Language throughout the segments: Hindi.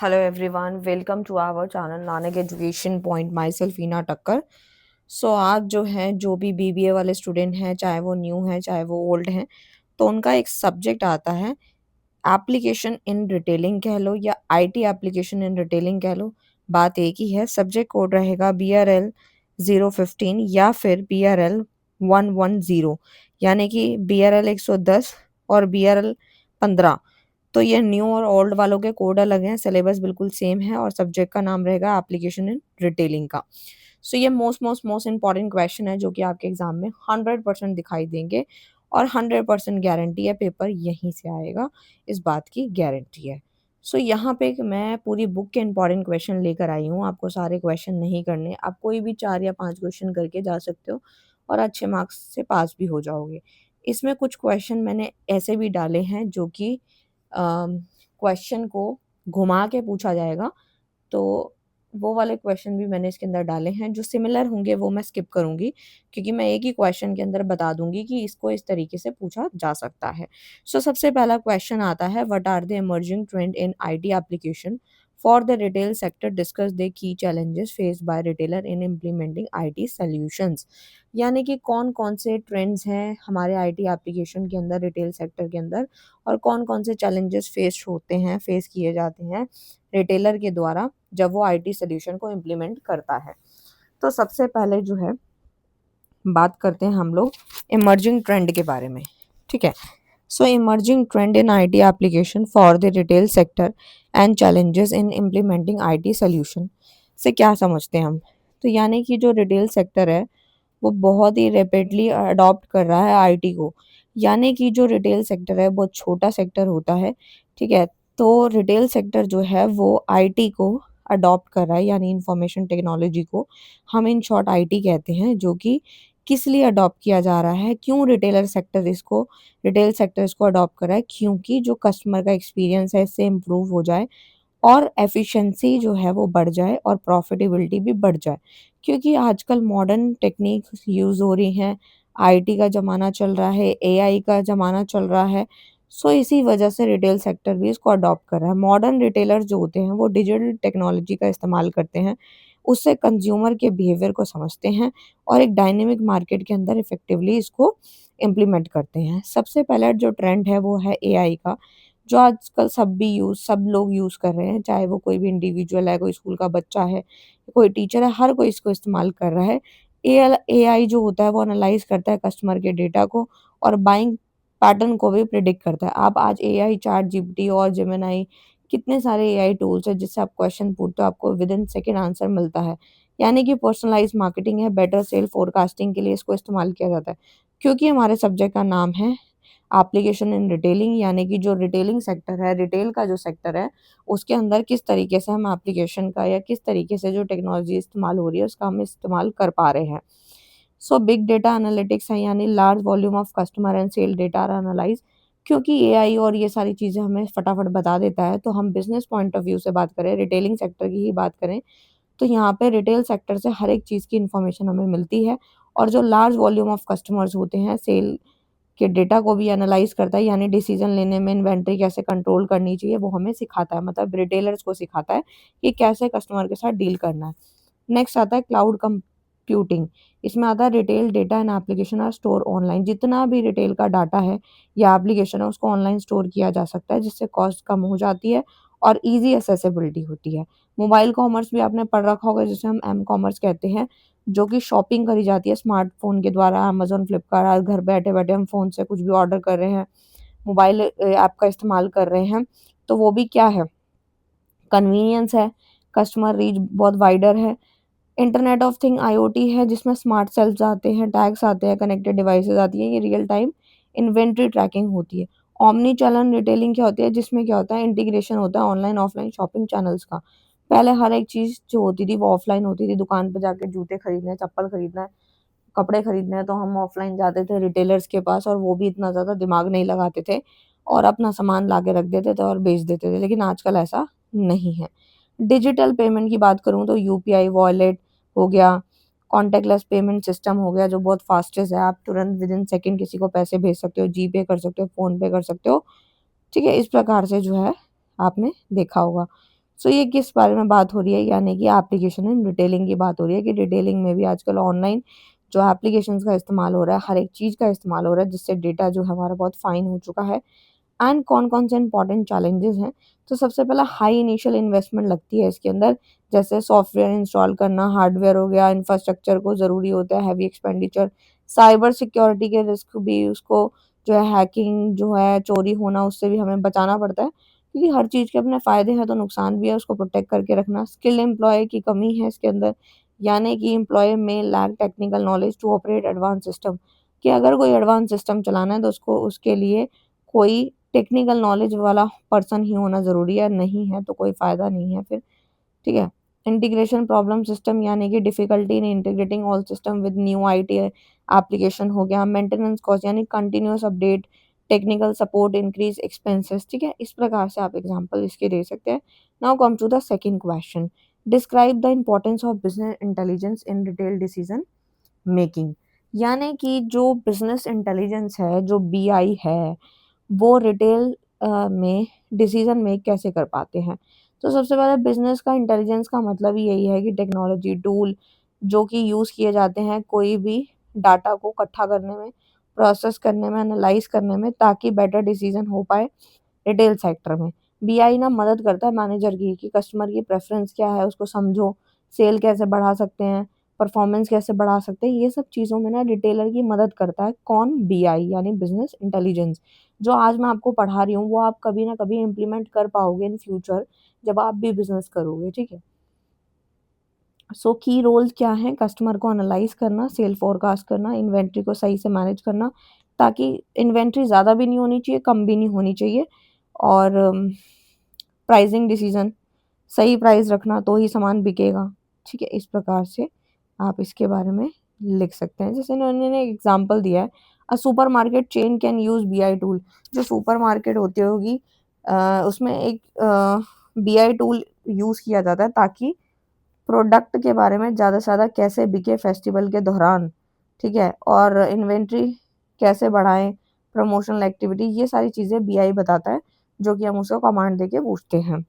Hello everyone, welcome to our channel Nanak education point. Myself Heena Takkar. आज जो है, जो भी बीबीए वाले स्टूडेंट हैं, चाहे वो न्यू हैं चाहे वो ओल्ड हैं, तो उनका एक सब्जेक्ट आता है एप्लीकेशन इन रिटेलिंग कह लो या आईटी एप्लीकेशन इन रिटेलिंग कह लो। बात एक ही है। सब्जेक्ट कोड रहेगा BRL 015 या फिर BRL 110, यानी कि BRL 110 और BRL 15। तो ये न्यू और ओल्ड वालों के कोड अलग हैं, सिलेबस बिल्कुल सेम है और सब्जेक्ट का नाम रहेगा एप्लीकेशन इन रिटेलिंग का। ये मोस्ट इंपॉर्टेंट क्वेश्चन है जो कि आपके एग्जाम में 100% दिखाई देंगे और 100% गारंटी है पेपर यहीं से आएगा, इस बात की गारंटी है। यहाँ पे मैं पूरी बुक के इंपॉर्टेंट क्वेश्चन लेकर आई हूँ। आपको सारे क्वेश्चन नहीं करने, आप कोई भी 4 या 5 क्वेश्चन करके जा सकते हो और अच्छे मार्क्स से पास भी हो जाओगे। इसमें कुछ क्वेश्चन मैंने ऐसे भी डाले हैं जो कि क्वेश्चन को घुमा के पूछा जाएगा, तो वो वाले क्वेश्चन भी मैंने इसके अंदर डाले हैं। जो सिमिलर होंगे वो मैं स्किप करूंगी, क्योंकि मैं एक ही क्वेश्चन के अंदर बता दूंगी कि इसको इस तरीके से पूछा जा सकता है। सबसे पहला क्वेश्चन आता है, what are the emerging trend in IT application for the retail sector, discuss the key challenges faced by retailer in implementing IT solutions. यानी कि कौन कौन से ट्रेंड्स हैं हमारे आईटी एप्लीकेशन के अंदर, रिटेल सेक्टर के अंदर, और कौन कौन से चैलेंजेस फेस किए जाते हैं रिटेलर के द्वारा जब वो आईटी सॉल्यूशन को इम्प्लीमेंट करता है। तो सबसे पहले जो है, बात करते हैं हम लोग इमर्जिंग ट्रेंड के बारे में। ठीक है। Emerging trend in IT application for the retail sector and challenges in implementing IT solution से क्या समझते हैं हम? तो यानी कि जो रिटेल सेक्टर है वो बहुत ही रैपिडली अडॉप्ट कर रहा है आईटी को। यानी कि जो रिटेल सेक्टर है बहुत छोटा सेक्टर होता है। ठीक है। तो रिटेल सेक्टर जो है वो आईटी को अडॉप्ट कर रहा है, यानी इंफॉर्मेशन टेक्नोलॉजी को हम इन शॉर्ट आईटी कहते हैं। जो कि किस लिए अडॉप्ट किया जा रहा है, क्यों रिटेल सेक्टर इसको अडॉप्ट कर रहा है? क्योंकि जो कस्टमर का एक्सपीरियंस है इससे इम्प्रूव हो जाए और एफिशिएंसी जो है वो बढ़ जाए और प्रॉफिटेबिलिटी भी बढ़ जाए। क्योंकि आजकल मॉडर्न टेक्निक यूज़ हो रही हैं, आईटी का ज़माना चल रहा है, एआई का ज़माना चल रहा है। इसी वजह से रिटेल सेक्टर भी इसको अडॉप्ट कर रहा है। मॉडर्न रिटेलर जो होते हैं वो डिजिटल टेक्नोलॉजी का इस्तेमाल करते हैं, उससे कंज्यूमर के बिहेवियर को समझते हैं और एक डायनेमिक मार्केट के अंदर इफेक्टिवली इसको इम्प्लीमेंट करते हैं। सबसे पहला जो ट्रेंड है वो है एआई का, जो आजकल सब लोग यूज़ कर रहे हैं, चाहे वो कोई भी इंडिविजुअल है, कोई स्कूल का बच्चा है, कोई टीचर है, हर कोई इसको इस्तेमाल कर रहा है। एआई जो होता है वो एनालाइज़ करता है कस्टमर के डेटा को और बाइंग पैटर्न को भी प्रेडिक्ट करता है। आप आज एआई, चैटजीपीटी और जेमिनी, कितने सारे एआई टूल्स हैं जिससे आप क्वेश्चन पूछते हो, आपको विदिन सेकंड आंसर मिलता है। यानी कि पर्सनलाइज़्ड मार्केटिंग है, बेटर सेल फोरकास्टिंग के लिए इसको इस्तेमाल किया जाता है। क्योंकि हमारे सब्जेक्ट का नाम है एप्लीकेशन इन रिटेलिंग, यानी कि जो रिटेलिंग सेक्टर है, रिटेल का जो सेक्टर है, उसके अंदर किस तरीके से हम एप्लीकेशन का या किस तरीके से जो टेक्नोलॉजी इस्तेमाल हो रही है उसका हम इस्तेमाल कर पा रहे हैं। बिग डेटा एनालिटिक्स है, यानी large volume of customer and sale data are analyse. क्योंकि एआई और ये सारी चीज़ें हमें फटाफट बता देता है, तो हम बिजनेस पॉइंट ऑफ व्यू से बात करें, रिटेलिंग सेक्टर की ही बात करें, तो यहाँ पे रिटेल सेक्टर से हर एक चीज़ की इन्फॉर्मेशन हमें मिलती है। और जो लार्ज वॉल्यूम ऑफ कस्टमर्स होते हैं, सेल के डेटा को भी एनालाइज़ करता है, यानी डिसीज़न लेने में इन्वेंटरी कैसे कंट्रोल करनी चाहिए वो हमें सिखाता है, मतलब रिटेलर्स को सिखाता है कि कैसे कस्टमर के साथ डील करना है। नेक्स्ट आता है क्लाउड कंप्यूटिंग। इसमें आता है retail data and application are store online. जितना भी रिटेल का डाटा है या एप्लीकेशन है उसको ऑनलाइन स्टोर किया जा सकता है, जिससे कॉस्ट कम हो जाती है और ईज़ी एक्सेसिबिलिटी होती है। मोबाइल कॉमर्स भी आपने पढ़ रखा होगा, जिसे हम एम कॉमर्स कहते हैं, जो कि शॉपिंग करी जाती है स्मार्टफ़ोन के द्वारा। अमेज़न, फ्लिपकार्ट, आज घर बैठे-बैठे हम फ़ोन से कुछ भी ऑर्डर कर रहे हैं, मोबाइल ऐप का इस्तेमाल कर रहे हैं, तो वो भी क्या है, कन्वीनियंस है, कस्टमर रीच बहुत वाइडर है। इंटरनेट ऑफ थिंग आईओटी है, जिसमें स्मार्ट सेल्स आते हैं, टैग्स आते हैं, कनेक्टेड डिवाइसेज़ आती हैं, ये रियल टाइम इन्वेंटरी ट्रैकिंग होती है। ओमनी चैनल रिटेलिंग क्या होती है, जिसमें क्या होता है, इंटीग्रेशन होता है ऑनलाइन ऑफलाइन शॉपिंग चैनल्स का। पहले हर एक चीज़ जो होती थी वो ऑफलाइन होती थी, दुकान पे जाके जूते खरीदने हैं, चप्पल खरीदना है, कपड़े खरीदने हैं, तो हम ऑफलाइन जाते थे रिटेलर्स के पास और वो भी इतना ज़्यादा दिमाग नहीं लगाते थे और अपना सामान ला के रख देते थे और बेच देते थे। लेकिन आजकल ऐसा नहीं है। डिजिटल पेमेंट की बात करूँ तो यूपीआई वॉलेट हो गया, कॉन्टैक्टलेस पेमेंट सिस्टम हो गया, जो बहुत फास्टेस्ट है। आप तुरंत विदिन सेकंड किसी को पैसे भेज सकते हो, जीपे कर सकते हो, फ़ोन पे कर सकते हो। ठीक है? इस प्रकार से जो है आपने देखा होगा। सो ये किस बारे में बात हो रही है, यानी कि एप्लीकेशन इन डिटेलिंग की बात हो रही है कि डिटेलिंग में भी आजकल ऑनलाइन जो एप्लीकेशंस का इस्तेमाल हो रहा है, हर एक चीज़ का इस्तेमाल हो रहा है, जिससे डेटा जो है हमारा बहुत फाइन हो चुका है। एंड कौन-कौन से इम्पोर्टेंट चैलेंजेस हैं? तो सबसे पहला हाई इनिशियल इन्वेस्टमेंट लगती है इसके अंदर, जैसे सॉफ्टवेयर इंस्टॉल करना, हार्डवेयर हो गया, इंफ्रास्ट्रक्चर को ज़रूरी होता है, हेवी एक्सपेंडिचर, साइबर सिक्योरिटी के रिस्क भी, उसको जो है हैकिंग जो है, चोरी होना, उससे भी हमें बचाना पड़ता है। क्योंकि हर चीज़ के अपने फ़ायदे हैं तो नुकसान भी है, उसको प्रोटेक्ट करके रखना। स्किल्ड एम्प्लॉयी की कमी है इसके अंदर, यानी कि एम्प्लॉयी में lack technical knowledge to operate advance system, कि अगर कोई एडवांस सिस्टम चलाना है तो उसको उसके लिए कोई टेक्निकल नॉलेज वाला पर्सन ही होना ज़रूरी है, नहीं है तो कोई फ़ायदा नहीं है फिर, ठीक है? इंटीग्रेशन प्रॉब्लम सिस्टम, यानी कि difficulty in integrating all system with new IT application हो गया। मेंटेनेंस कॉस्ट, यानी continuous update, technical support, increase expenses, ठीक है? इस प्रकार से आप एग्ज़ाम्पल इसके दे सकते हैं। Now come to the second question, describe the importance of business intelligence in detail decision making, यानी कि जो बिज़नेस इंटेलिजेंस है, जो बीआई है, वो रिटेल में डिसीजन मेक कैसे कर पाते हैं। तो सबसे पहले बिज़नेस का इंटेलिजेंस का मतलब ही यही है कि टेक्नोलॉजी टूल जो कि यूज़ किए जाते हैं कोई भी डाटा को इकट्ठा करने में, प्रोसेस करने में, एनालाइज़ करने में, ताकि बेटर डिसीजन हो पाए रिटेल सेक्टर में। बीआई ना मदद करता है मैनेजर की कि कस्टमर की प्रेफ़रेंस क्या है, उसको समझो, सेल कैसे बढ़ा सकते हैं, परफ़ॉर्मेंस कैसे बढ़ा सकते हैं, ये सब चीज़ों में ना रिटेलर की मदद करता है। कौन? बीआई, यानी बिज़नेस इंटेलिजेंस। जो आज मैं आपको पढ़ा रही हूँ, वो आप कभी ना कभी इम्प्लीमेंट कर पाओगे इन फ्यूचर, जब आप भी बिज़नेस करोगे, ठीक है? सो की रोल्स क्या हैं? कस्टमर को एनालाइज़ करना, सेल फ़ोरकास्ट करना, इन्वेंटरी को सही से मैनेज करना, ताकि इन्वेंटरी ज़्यादा भी नहीं होनी चाहिए, कम भी नहीं होनी चाहिए, और प्राइसिंग डिसीज़न, सही प्राइस रखना तो ही सामान बिकेगा, ठीक है? इस प्रकार से आप इसके बारे में लिख सकते हैं। जैसे इन्होंने एक एग्ज़ाम्पल दिया है, a supermarket chain can use BI tool. जो सुपरमार्केट होती होगी उसमें एक बीआई टूल यूज़ किया जाता है, ताकि प्रोडक्ट के बारे में ज़्यादा से ज़्यादा कैसे बिके फेस्टिवल के दौरान, ठीक है? और इन्वेंट्री कैसे बढ़ाएँ, प्रमोशनल एक्टिविटी, ये सारी चीज़ें बीआई बताता है, जो कि हम उसको कमांड देके पूछते हैं।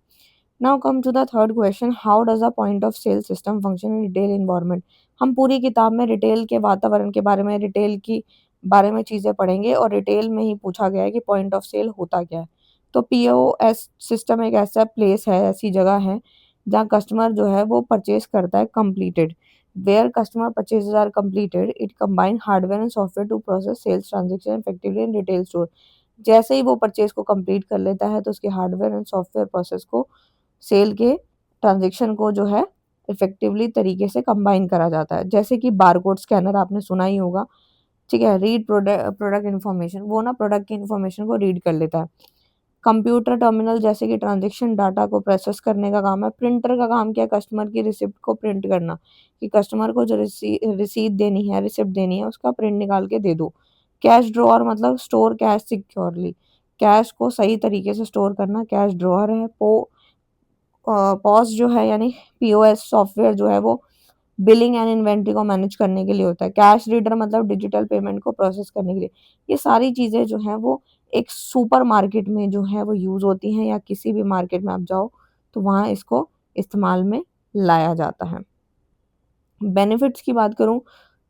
Now come to the third question, how does a point of sale system function in retail environment? हम पूरी किताब में रिटेल के वातावरण के बारे में, रिटेल की बारे में चीज़ें पढ़ेंगे, और रिटेल में ही पूछा गया है कि पॉइंट ऑफ सेल होता क्या है? तो पीओएस सिस्टम एक ऐसा प्लेस है, ऐसी जगह है, जहाँ कस्टमर जो है वो परचेज़ करता है completed. Where customer purchases are completed, it combine hardware and software to process sales transaction effectively in retail store. जैसे ही वो परचेज़ को कंप्लीट कर लेता है, तो उसके हार्डवेयर एंड सॉफ्टवेयर प्रोसेस को, सेल के ट्रांज़ैक्शन को जो है इफ़ेक्टिवली तरीके से कंबाइन करा जाता है। जैसे कि बारकोड स्कैनर आपने सुना ही होगा, ठीक है? रीड प्रोडक्ट इन्फॉर्मेशन, वो ना प्रोडक्ट की इन्फॉर्मेशन को रीड कर लेता है। कंप्यूटर टर्मिनल, जैसे कि ट्रांज़ैक्शन डाटा को प्रोसेस करने का काम है। प्रिंटर का काम क्या है? कस्टमर की रिसिप्ट को प्रिंट करना, कि कस्टमर को जो रिसीट देनी है, रिसिप्ट देनी है, उसका प्रिंट निकाल के दे दो। कैश ड्रॉअर मतलब स्टोर कैश सिक्योरली, कैश को सही तरीके से स्टोर करना कैश ड्रॉअर है। पॉस जो है, यानी पीओएस सॉफ्टवेयर जो है, वो बिलिंग एंड इन्वेंटरी को मैनेज करने के लिए होता है। कैश रीडर मतलब डिजिटल पेमेंट को प्रोसेस करने के लिए। ये सारी चीज़ें जो हैं वो एक सुपरमार्केट में जो है वो यूज़ होती हैं, या किसी भी मार्केट में आप जाओ तो वहाँ इसको इस्तेमाल में लाया जाता है। बेनिफिट्स की बात करूँ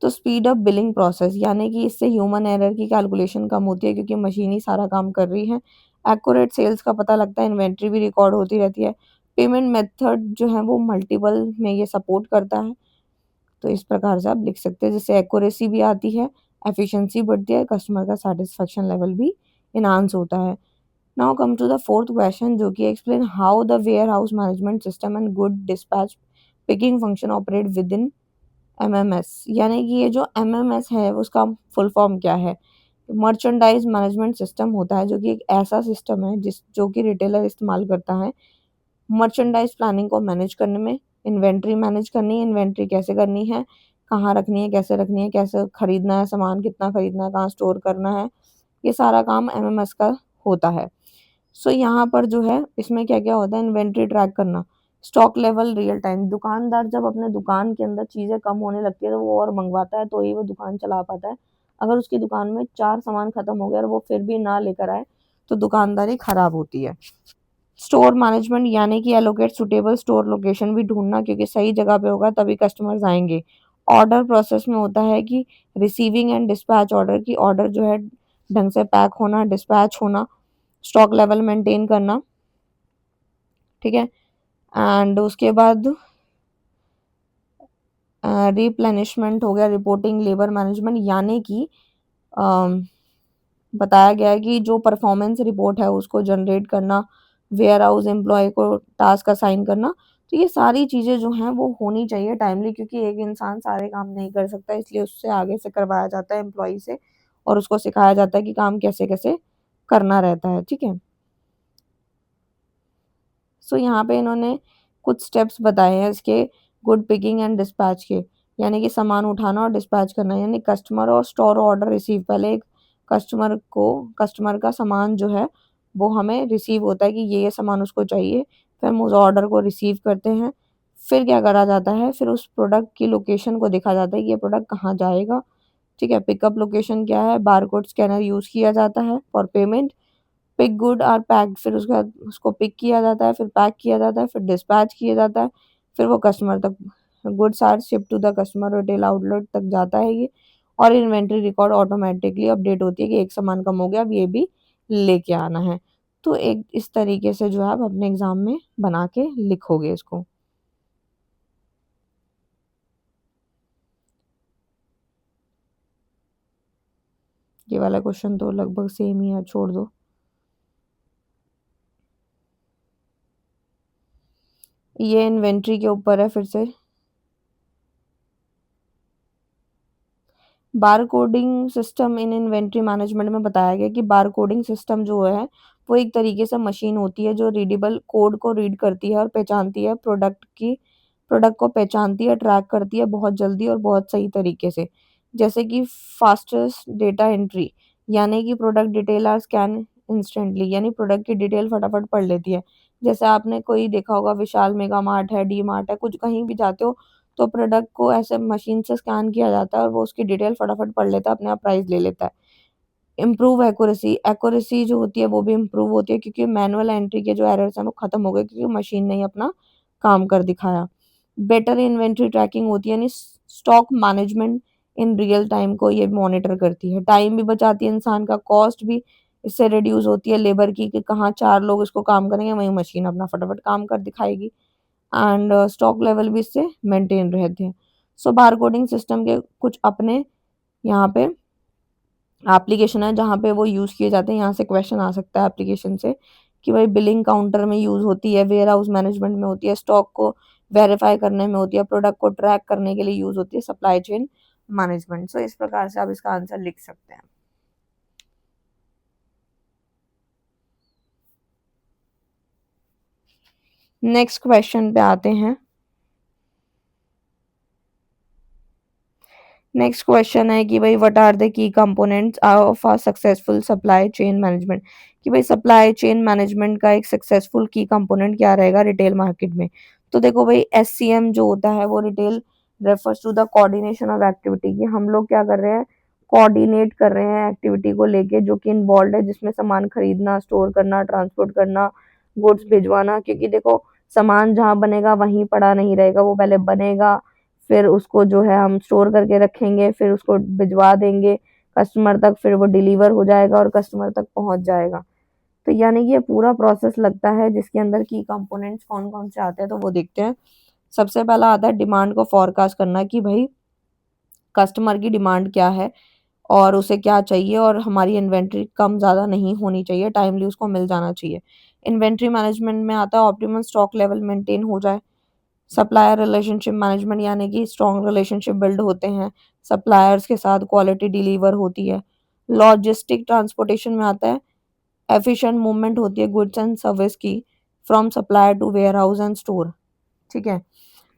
तो स्पीड अप बिलिंग प्रोसेस, यानी कि इससे ह्यूमन एरर की कैलकुलेशन कम होती है, क्योंकि मशीन ही सारा काम कर रही है। एक्यूरेट सेल्स का पता लगता है, इन्वेंटरी भी रिकॉर्ड होती रहती है। पेमेंट मेथड जो है वो मल्टीपल में ये सपोर्ट करता है। तो इस प्रकार से आप लिख सकते हैं, जिससे एक्यूरेसी भी आती है, एफिशिएंसी बढ़ती है, कस्टमर का सैटिस्फैक्शन लेवल भी एनहांस होता है। Now come to the fourth question, जो कि explain how the warehouse management system and good dispatch picking function operate within MMS, यानी कि ये जो एमएमएस है उसका फुल फॉर्म क्या है? मर्चेंडाइज मैनेजमेंट सिस्टम होता है, जो कि एक ऐसा सिस्टम है जो कि रिटेलर इस्तेमाल करता है मर्चेंडाइज प्लानिंग को मैनेज करने में। इन्वेंट्री मैनेज करनी है, इन्वेंट्री कैसे करनी है, कहाँ रखनी है, कैसे खरीदना है सामान, कितना खरीदना है, कहाँ स्टोर करना है, ये सारा काम एमएमएस का होता है। सो यहाँ पर जो है इसमें क्या-क्या होता है, इन्वेंटरी ट्रैक करना, स्टॉक लेवल रियल टाइम, दुकानदार जब अपने दुकान के अंदर चीज़ें कम होने लगती है तो वो और मँगवाता है, तो ही वो दुकान चला पाता है। अगर उसकी दुकान में 4 सामान खत्म हो गया और वो फिर भी ना लेकर आए, तो दुकानदारी खराब होती है। स्टोर मैनेजमेंट यानी कि एलोकेट सूटेबल स्टोर लोकेशन भी ढूँढना, क्योंकि सही जगह पे होगा तभी कस्टमर्स आएँगे। ऑर्डर प्रोसेस में होता है कि रिसीविंग एंड डिस्पैच ऑर्डर, की ऑर्डर जो है ढंग से पैक होना, डिस्पैच होना, स्टॉक लेवल मेंटेन करना, ठीक है? एंड उसके बाद रिप्लेनिशमेंट हो गया, रिपोर्टिंग, लेबर मैनेजमेंट यानी कि अम, बताया गया है कि जो परफॉर्मेंस रिपोर्ट है उसको जनरेट करना, वेयर हाउस एम्प्लॉय को टास्क असाइन करना। तो ये सारी चीज़ें जो हैं वो होनी चाहिए टाइमली, क्योंकि एक इंसान सारे काम नहीं कर सकता, इसलिए उससे आगे से करवाया जाता है एम्प्लॉई से, और उसको सिखाया जाता है कि काम कैसे-कैसे करना रहता है, ठीक है? सो यहाँ पे इन्होंने कुछ स्टेप्स बताए हैं इसके गुड पिकिंग एंड डिस्पैच के, यानी कि सामान उठाना और डिस्पैच करना, यानी कस्टमर और स्टोर ऑर्डर रिसीव, पहले एक कस्टमर का सामान जो है वो हमें रिसीव होता है कि ये सामान उसको चाहिए, फिर हम उस ऑर्डर को रिसीव करते हैं। फिर क्या करा जाता है, फिर उस प्रोडक्ट की लोकेशन को देखा जाता है कि ये प्रोडक्ट कहाँ जाएगा, ठीक है? पिकअप लोकेशन क्या है, बारकोड स्कैनर यूज़ किया जाता है for payment. Pick good are packed, फिर उसके बाद उसको पिक किया जाता है, फिर पैक किया जाता है, फिर डिस्पैच किया जाता है, फिर वो कस्टमर तक, goods are shipped to the customer retail outlet तक जाता है ये। और इन्वेंटरी रिकॉर्ड ऑटोमेटिकली अपडेट होती है कि एक सामान कम हो गया, अब ये भी लेके आना है। तो एक इस तरीके से जो है आप अपने एग्ज़ाम में बना के लिखोगे इसको। ये वाला क्वेश्चन तो लगभग सेम ही है, छोड़ दो। ये इन्वेंटरी के ऊपर है फिर से। Bar coding system in inventory management में बताया गया कि बार कोडिंग सिस्टम जो है वो एक तरीके से मशीन होती है जो रीडेबल कोड को रीड करती है और पहचानती है प्रोडक्ट को पहचानती है, ट्रैक करती है बहुत जल्दी और बहुत सही तरीके से। जैसे कि फास्टेस्ट डेटा एंट्री, यानी कि product detail are scan instantly, यानी प्रोडक्ट की डिटेल फटाफट पढ़ लेती है। जैसे आपने कोई देखा होगा, विशाल मेगा मार्ट है, डी मार्ट है, कुछ कहीं भी जाते हो तो प्रोडक्ट को ऐसे मशीन से स्कैन किया जाता है और वो उसकी डिटेल फटाफट पढ़ लेता है, अपने आप प्राइस ले लेता है। इम्प्रूव एक्यूरेसी, एक्यूरेसी जो होती है वो भी इम्प्रूव होती है, क्योंकि मैनुअल एंट्री के जो एरर्स हैं वो खत्म हो गए, क्योंकि मशीन ने ही अपना काम कर दिखाया। बेटर इन्वेंटरी ट्रैकिंग होती है, यानी stock management in real time को ये मॉनिटर करती है। टाइम भी बचाती है इंसान का, कॉस्ट भी इससे रिड्यूस होती है लेबर की, कि कहाँ 4 लोग इसको काम करेंगे, वहीं मशीन अपना फटाफट काम कर दिखाएगी। एंड स्टॉक लेवल भी इससे मेंटेन रहते हैं। सो बार कोडिंग सिस्टम के कुछ अपने यहाँ पे एप्लीकेशन है जहाँ पे वो यूज़ किए जाते हैं। यहाँ से क्वेश्चन आ सकता है एप्लीकेशन से कि भाई बिलिंग काउंटर में यूज़ होती है, वेयर हाउस मैनेजमेंट में होती है, स्टॉक को वेरीफाई करने में होती है, प्रोडक्ट को ट्रैक करने के लिए यूज़ होती है, सप्लाई चेन मैनेजमेंट। सो इस प्रकार से आप इसका आंसर लिख सकते हैं। नेक्स्ट क्वेश्चन पे आते हैं। नेक्स्ट क्वेश्चन है कि भाई what are the key components of a successful supply chain management, कि भाई सप्लाई चेन मैनेजमेंट का एक सक्सेसफुल की कंपोनेंट क्या रहेगा रिटेल मार्केट में। तो देखो भाई, एससीएम जो होता है वो retail refers to the coordination of activity, कि हम लोग क्या कर रहे हैं, कोऑर्डिनेट कर रहे हैं एक्टिविटी को लेके जो कि इन्वॉल्व है, जिसमें सामान खरीदना, स्टोर करना, ट्रांसपोर्ट करना, गुड्स भिजवाना। क्योंकि देखो, सामान जहाँ बनेगा वहीं पड़ा नहीं रहेगा, वो पहले बनेगा, फिर उसको जो है हम स्टोर करके रखेंगे, फिर उसको भिजवा देंगे कस्टमर तक, फिर वो डिलीवर हो जाएगा और कस्टमर तक पहुंच जाएगा। तो यानी कि ये पूरा प्रोसेस लगता है, जिसके अंदर की कंपोनेंट्स कौन कौन से आते हैं तो वो देखते हैं। सबसे पहला आता है डिमांड को फोरकास्ट करना, कि भाई कस्टमर की डिमांड क्या है और उसे क्या चाहिए, और हमारी इन्वेंट्री कम ज़्यादा नहीं होनी चाहिए, टाइमली उसको मिल जाना चाहिए। इन्वेंट्री मैनेजमेंट में आता है ऑप्टिमम स्टॉक लेवल मेंटेन हो जाए। सप्लायर रिलेशनशिप मैनेजमेंट, यानी कि स्ट्रॉन्ग रिलेशनशिप बिल्ड होते हैं सप्लायर्स के साथ, क्वालिटी डिलीवर होती है। लॉजिस्टिक ट्रांसपोर्टेशन में आता है एफिशिएंट मूवमेंट होती है गुड्स एंड सर्विस की, from supplier to warehouse and store, ठीक है?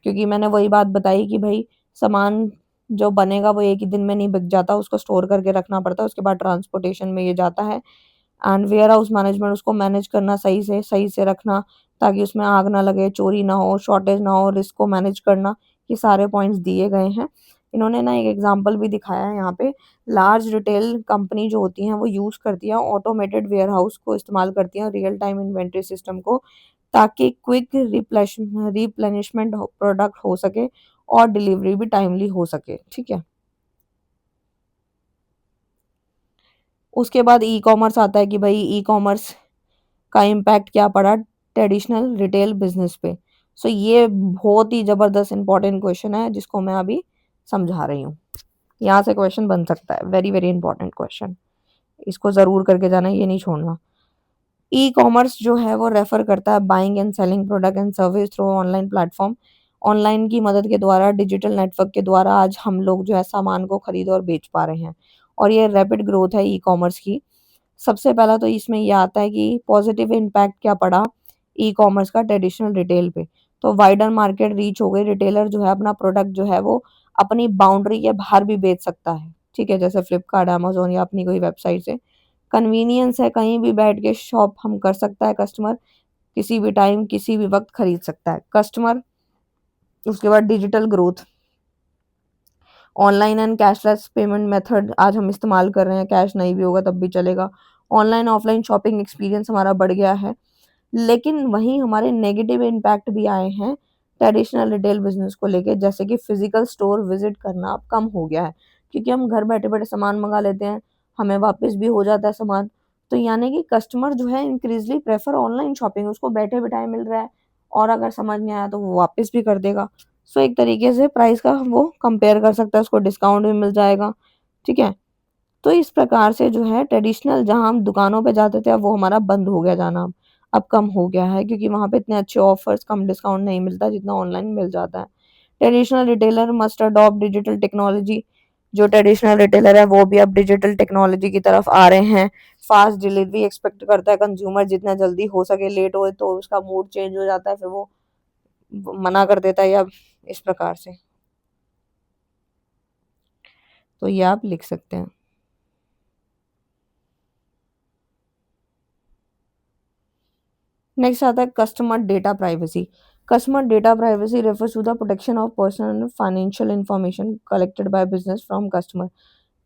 क्योंकि मैंने वही बात बताई कि भाई सामान जो बनेगा वो एक ही दिन में नहीं बिक जाता, उसको स्टोर करके रखना पड़ता है, उसके बाद ट्रांसपोर्टेशन में ये जाता है। एंड वेयर हाउस मैनेजमेंट, उसको मैनेज करना, सही से रखना ताकि उसमें आग ना लगे, चोरी ना हो, शॉर्टेज ना हो, रिस्क को मैनेज करना, ये सारे पॉइंट्स दिए गए हैं। इन्होंने ना एक एग्जांपल भी दिखाया है यहाँ पे। लार्ज रिटेल कंपनी जो होती हैं वो यूज़ करती हैं ऑटोमेटेड वेयरहाउस को इस्तेमाल करती हैं रियल टाइम इन्वेंट्री सिस्टम को, ताकि क्विक रिप्लेनिशमेंट प्रोडक्ट हो सके और डिलीवरी भी टाइमली हो सके। ठीक है। उसके बाद ई कॉमर्स आता है कि भाई ई कॉमर्स का इम्पैक्ट क्या पड़ा ट्रेडिशनल रिटेल बिजनेस पे। सो ये बहुत ही जबरदस्त इंपॉर्टेंट क्वेश्चन है जिसको मैं अभी समझा रही हूँ। यहाँ से क्वेश्चन बन सकता है, वेरी वेरी इंपॉर्टेंट क्वेश्चन। इसको जरूर करके जाना, ये नहीं छोड़ना। ई कॉमर्स जो है वो रेफर करता है buying and selling product and service through online platform. Online की मदद के द्वारा, डिजिटल नेटवर्क के द्वारा आज हम लोग जो है सामान को खरीद और बेच पा रहे हैं, और ये रैपिड ग्रोथ है ई कॉमर्स की। सबसे पहला तो इसमें ये आता है कि पॉजिटिव इम्पैक्ट क्या पड़ा ई कॉमर्स का ट्रेडिशनल रिटेल पे। तो वाइडर मार्केट रीच हो गई, रिटेलर जो है अपना प्रोडक्ट जो है वो अपनी बाउंड्री के बाहर भी बेच सकता है। ठीक है, जैसे फ्लिपकार्ट, अमेजोन या अपनी कोई वेबसाइट से। कन्वीनियंस है, कहीं भी बैठ के शॉप हम कर सकता है कस्टमर, किसी भी टाइम किसी भी वक्त खरीद सकता है कस्टमर। उसके बाद digital growth, online and cashless payment method आज हम इस्तेमाल कर रहे हैं, कैश नहीं भी होगा तब भी चलेगा। ऑनलाइन ऑफलाइन शॉपिंग एक्सपीरियंस हमारा बढ़ गया है। लेकिन वहीं हमारे नेगेटिव इम्पैक्ट भी आए हैं ट्रेडिशनल रिटेल बिजनेस को लेके, जैसे कि फिजिकल स्टोर विजिट करना अब कम हो गया है, क्योंकि हम घर बैठे बैठे सामान मंगा लेते हैं, हमें वापस भी हो जाता है सामान। तो यानी कि कस्टमर जो है इंक्रीजली प्रेफर ऑनलाइन शॉपिंग, उसको बैठे बिठाए मिल रहा है, और अगर समझ में आया तो वो वापस भी कर देगा। सो एक तरीके से प्राइस का वो कंपेयर कर सकता है, उसको डिस्काउंट भी मिल जाएगा। ठीक है। तो इस प्रकार से जो है ट्रेडिशनल जहाँ हम दुकानों पे जाते थे, अब वो हमारा बंद हो गया जाना, अब कम हो गया है, क्योंकि वहाँ पे इतने अच्छे ऑफर्स, कम डिस्काउंट नहीं मिलता जितना ऑनलाइन मिल जाता है। Traditional retailer must adopt digital technology. जो ट्रेडिशनल रिटेलर है वो भी अब डिजिटल टेक्नोलॉजी की तरफ आ रहे हैं। फास्ट डिलीवरी एक्सपेक्ट करता है कंज्यूमर, जितना जल्दी हो सके, लेट हो तो उसका मूड चेंज हो जाता है, फिर वो मना कर देता है, या इस प्रकार से। तो ये आप लिख सकते हैं। नेक्स्ट आता है customer data privacy. Customer data privacy refers to the protection of personal and financial information collected by business from customer।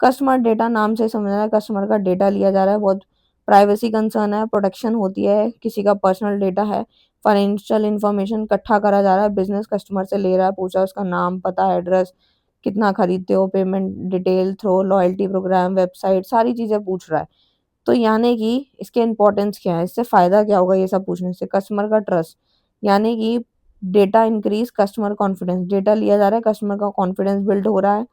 Customer data नाम से समझ रहा है, कस्टमर का डेटा लिया जा रहा है, बहुत प्राइवेसी कंसर्न है, प्रोटेक्शन होती है, किसी का पर्सनल डेटा है, फाइनेंशियल इंफॉर्मेशन इकट्ठा करा जा रहा है, बिजनेस कस्टमर से ले रहा है, पूछा उसका नाम, पता, एड्रेस, कितना खरीदते हो, payment detail through, loyalty programme, website, सारी चीजें पूछ रहा है। तो यानी कि इसके इम्पोर्टेंस क्या है, इससे फ़ायदा क्या होगा ये सब पूछने से? कस्टमर का ट्रस्ट, यानी कि data increase customer confidence, data लिया जा रहा है, कस्टमर का कॉन्फिडेंस बिल्ड हो रहा है।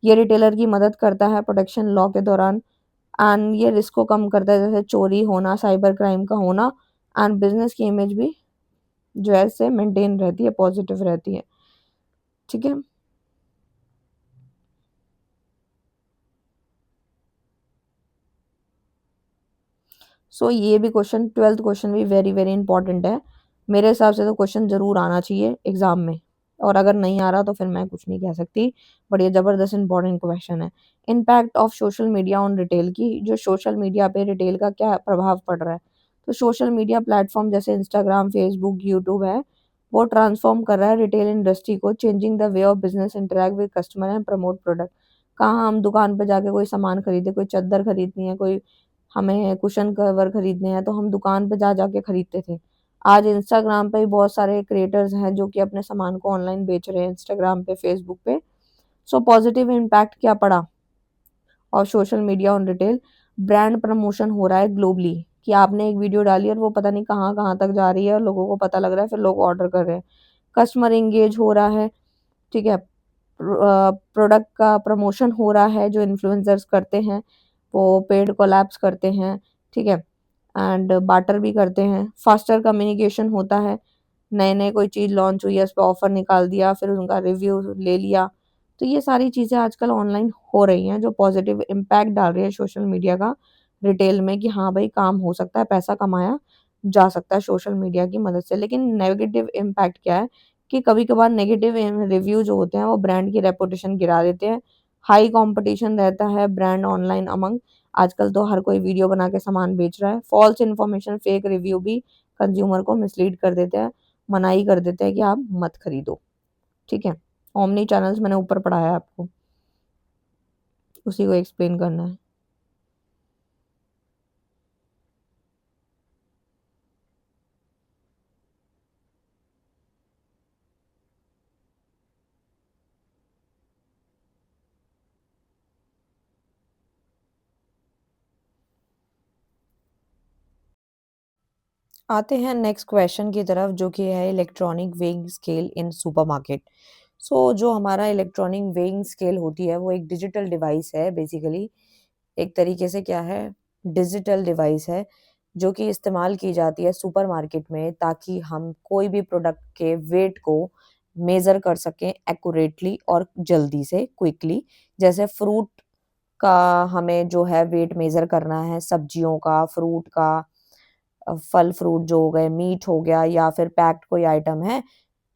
ये रिटेलर की मदद करता है प्रोटेक्शन लॉ के दौरान, एंड ये रिस्क को कम करता है, जैसे चोरी होना, साइबर क्राइम का होना, एंड बिज़नेस की इमेज भी जो है इससे मेंटेन रहती है, पॉजिटिव रहती है। ठीक है? सो ये भी क्वेश्चन, 12th क्वेश्चन भी वेरी वेरी इंपॉर्टेंट है। मेरे हिसाब से तो क्वेश्चन जरूर आना चाहिए एग्जाम में, और अगर नहीं आ रहा तो फिर मैं कुछ नहीं कह सकती, बट ये जबरदस्त इंपॉर्टेंट क्वेश्चन है। Impact of social media on retail की, जो सोशल मीडिया पे रिटेल का क्या प्रभाव पड़ रहा है। तो सोशल मीडिया प्लेटफॉर्म जैसे इंस्टाग्राम, फेसबुक, यूट्यूब है, वो ट्रांसफॉर्म कर रहा है रिटेल इंडस्ट्री को, changing the way of business interact with customer and promote product. कहाँ हम दुकान पे जाके कोई सामान खरीदे, कोई चादर खरीदनी है, कोई हमें कुशन कवर खरीदने हैं, तो हम दुकान पे जा जाके खरीदते थे। आज इंस्टाग्राम पे भी बहुत सारे क्रिएटर्स हैं जो कि अपने सामान को ऑनलाइन बेच रहे हैं, इंस्टाग्राम पे, फेसबुक पे। सो पॉजिटिव इम्पैक्ट क्या पड़ा और social media on retail, brand promotion हो रहा है ग्लोबली, कि आपने एक वीडियो डाली और वो पता नहीं कहाँ कहाँ तक जा रही है और लोगों को पता लग रहा है, फिर लोग ऑर्डर कर रहे हैं। कस्टमर एंगेज हो रहा है। ठीक है। प्रोडक्ट का प्रमोशन हो रहा है, जो इन्फ्लुएंसर्स करते हैं वो पेड कोलैब्स करते हैं। ठीक है। एंड बार्टर भी करते हैं, फास्टर कम्युनिकेशन होता है, नए नए कोई चीज़ लॉन्च हुई है, उस पर ऑफर निकाल दिया, फिर उनका रिव्यू ले लिया। तो ये सारी चीज़ें आजकल ऑनलाइन हो रही हैं, जो पॉजिटिव इम्पैक्ट डाल रही है सोशल मीडिया का रिटेल में, कि हाँ भाई काम हो सकता है, पैसा कमाया जा सकता है सोशल मीडिया की मदद से। लेकिन नेगेटिव इम्पैक्ट क्या है, कि कभी-कभार नेगेटिव रिव्यू जो होते हैं वो ब्रांड की रेपुटेशन गिरा देते हैं। हाई कंपटीशन रहता है ब्रांड ऑनलाइन अमंग, आजकल तो हर कोई वीडियो बना के सामान बेच रहा है। फॉल्स इन्फॉर्मेशन, फेक रिव्यू भी कंज्यूमर को मिसलीड कर देते हैं, मनाही कर देते हैं कि आप मत खरीदो। ठीक है? ओमनी चैनल्स मैंने ऊपर पढ़ाया है आपको, उसी को एक्सप्लेन करना है। आते हैं नेक्स्ट क्वेश्चन की तरफ, जो कि है electronic weighing scale in supermarket. So जो हमारा इलेक्ट्रॉनिक वेइंग स्केल होती है वो एक डिजिटल डिवाइस है बेसिकली। एक तरीके से क्या है, डिजिटल डिवाइस है जो कि इस्तेमाल की जाती है सुपरमार्केट में, ताकि हम कोई भी प्रोडक्ट के वेट को मेजर कर सकें एक्यूरेटली और जल्दी से, क्विकली। जैसे फ्रूट का हमें जो है वेट मेजर करना है, सब्जियों का, फ्रूट का, फल फ्रूट जो हो गए, मीट हो गया, या फिर पैक्ड कोई आइटम है,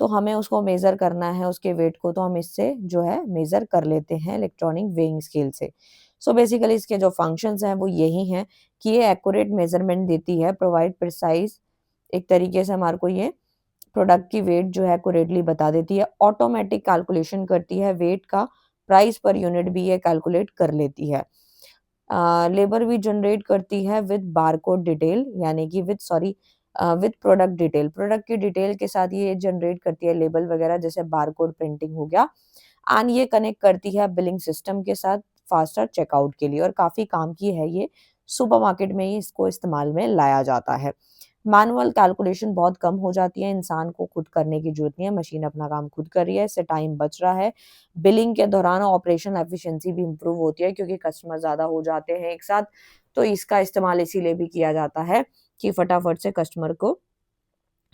तो हमें उसको मेजर करना है उसके वेट को, तो हम इससे जो है मेजर कर लेते हैं इलेक्ट्रॉनिक वेइंग स्केल से। सो बेसिकली इसके जो फंक्शंस हैं वो यही हैं कि ये एक्यूरेट मेजरमेंट देती है, प्रोवाइड प्रिसाइज, एक तरीके से हमारे को ये प्रोडक्ट की वेट जो है एक्यूरेटली बता देती है, ऑटोमेटिक कैलकुलेशन करती है वेट का, प्राइस पर यूनिट भी ये कैलकुलेट कर लेती है। लेबर भी जनरेट करती है विद बारकोड डिटेल, यानी कि with sorry with product detail, product की डिटेल के साथ ये जनरेट करती है लेबल वगैरह, जैसे बारकोड प्रिंटिंग हो गया। एंड ये कनेक्ट करती है बिलिंग सिस्टम के साथ फास्टर चेकआउट के लिए, और काफी काम की है ये, सुपरमार्केट में ही इसको इस्तेमाल में लाया जाता है। मैनुअल कैलकुलेशन बहुत कम हो जाती है, इंसान को खुद करने की जरूरत नहीं है, मशीन अपना काम खुद कर रही है, इससे टाइम बच रहा है। बिलिंग के दौरान ऑपरेशनल एफिशिएंसी भी इम्प्रूव होती है, क्योंकि कस्टमर ज़्यादा हो जाते हैं एक साथ, तो इसका इस्तेमाल इसीलिए भी किया जाता है कि फटाफट से कस्टमर को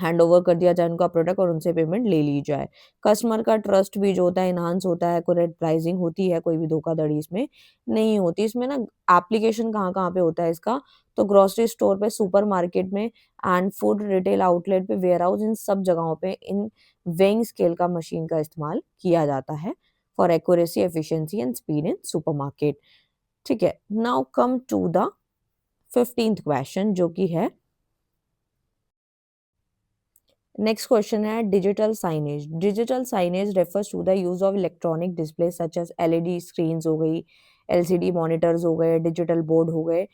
हैंड ओवर कर दिया जाए उनका प्रोडक्ट और उनसे पेमेंट ले ली जाए। कस्टमर का ट्रस्ट भी जो होता है एनहांस होता है, एक्यूरेट प्राइसिंग होती है, कोई भी धोखाधड़ी इसमें नहीं होती। इसमें ना एप्लीकेशन कहाँ-कहाँ पे होता है इसका, तो ग्रोसरी स्टोर पे, सुपरमार्केट में, एंड फूड रिटेल आउटलेट पे, वेयरहाउस, इन सब जगहों पे इन वेइंग स्केल का मशीन का इस्तेमाल किया जाता है for accuracy, efficiency and speed in supermarket. ठीक है, now come to the 15th question, जो कि है, नेक्स्ट क्वेश्चन है digital signage. Digital signage refers to the use of electronic display such as LED screens हो गई, एलसीडी मॉनिटर्स हो गए, डिजिटल बोर्ड हो गए,